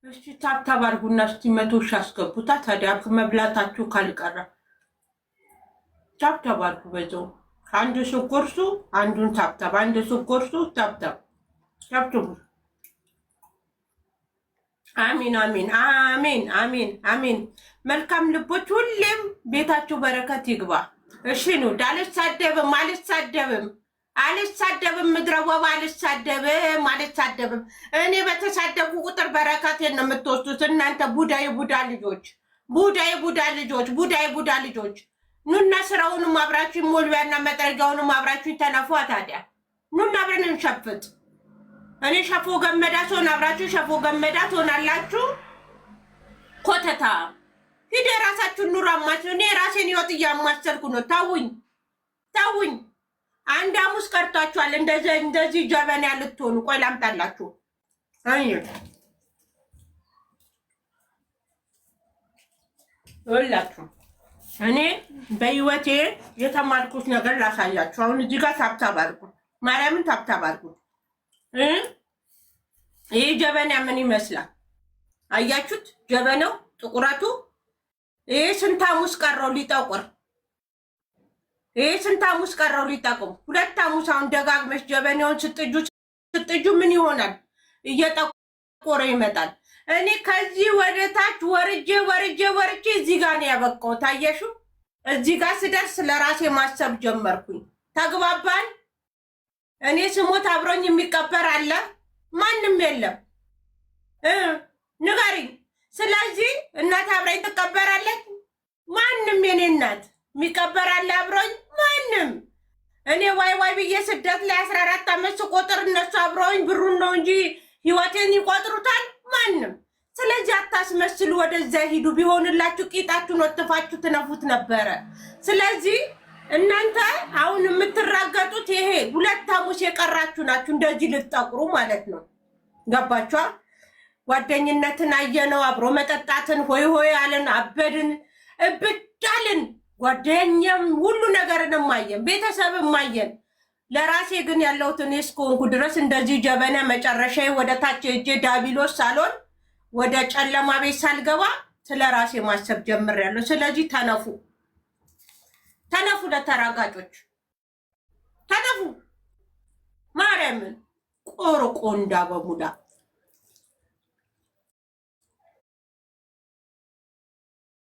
እስቲ ታብታብ አድርጉና እስቲ 100 ሺህ አስገቡታ። ታዲያ መብላታችሁ ካልቀረ ታብታብ አድርጉ። በዛው አንድ ሰው ጎርሱ አንዱን ታብታብ፣ አንድ ሰው ጎርሱ ታብታብ ታብታብ። አሚን አሚን አሚን አሚን አሚን። መልካም ልቦች ሁሌም ቤታችሁ በረከት ይግባ። እሺ ነው። አልሳደብም ምድረ ወባ አልሳደብም። እኔ በተሳደብኩ ቁጥር በረከቴን ነው የምትወስዱት እናንተ ቡዳ ልጆች። ኑና ስራውንም አብራችሁ ሞልቢያና መጥረጊያውንም አብራችሁ ተነፏ። ታዲያ ኑና አብረን እንሸፍጥ። እኔ ሸፎ ገመዳ ሰውን አብራችሁ ሸፎ ገመዳ ትሆናላችሁ። ኮተታ ሂደ ራሳችሁን ኑሮ አማችሁ። እኔ ራሴን ህይወት እያማሰልኩ ነው። ታውኝ አንድ ሐሙስ ቀርቷችኋል። እንደዚህ ጀበና ልትሆኑ። ቆይ ላምጣላችሁ። ወላችሁ እኔ በህይወቴ የተማርኩት ነገር ላሳያችሁ። አሁን እዚህ ጋር ታብታብ አድርጉ። ማርያምን ታብታብ አድርጉ። ይህ ጀበና ምን ይመስላል? አያችሁት? ጀበናው ጥቁረቱ። ይህ ስንት ሐሙስ ቀረው ሊጠቁር? ሁለት ሐሙስ። አሁን ደጋግመሽ ጀበናውን ስትጁ ምን ይሆናል? እየጠቆረ ይመጣል። እኔ ከዚህ ወደ ታች ወርጄ እዚህ ጋር ነው ያበቃው። ታየሹ? እዚህ ጋር ስደርስ ለራሴ ማሰብ ጀመርኩኝ። ተግባባን? እኔ ስሞት አብሮኝ የሚቀበር አለ? ማንም የለም። ንገሪኝ። ስለዚህ እናት አብረኝ ትቀበራለች? ማንም የኔ እናት የሚቀበር አለ አብሮኝ? ማንም። እኔ ዋይ ብዬ ስደት ላይ 14 ዓመት ስቆጥር እነሱ አብረውኝ ብሩን ነው እንጂ ህይወቴን ይቆጥሩታል? ማንም። ስለዚህ አታስመስሉ። ወደዛ ሂዱ። ቢሆንላችሁ ቂጣችሁን ወጥፋችሁ ትነፉት ነበረ። ስለዚህ እናንተ አሁን የምትራገጡት ይሄ 2 ሐሙስ የቀራችሁ ናችሁ። እንደዚህ ልትጠቁሩ ማለት ነው። ገባችኋ? ጓደኝነትን አየነው፣ አብሮ መጠጣትን ሆይ አለን፣ አበድን፣ እብዳልን። ጓደኛም ሁሉ ነገርንም አየን፣ ቤተሰብም አየን። ለራሴ ግን ያለሁትን እስከሆንኩ ድረስ እንደዚህ ጀበና መጨረሻ ወደ ታች እጄ ዳቢሎስ ሳልሆን ወደ ጨለማ ቤት ሳልገባ ስለ ራሴ ማሰብ ጀምሬያለሁ። ስለዚህ ተነፉ፣ ለተራጋጮች ተነፉ። ማርያምን ቆርቆ እንዳበሙዳ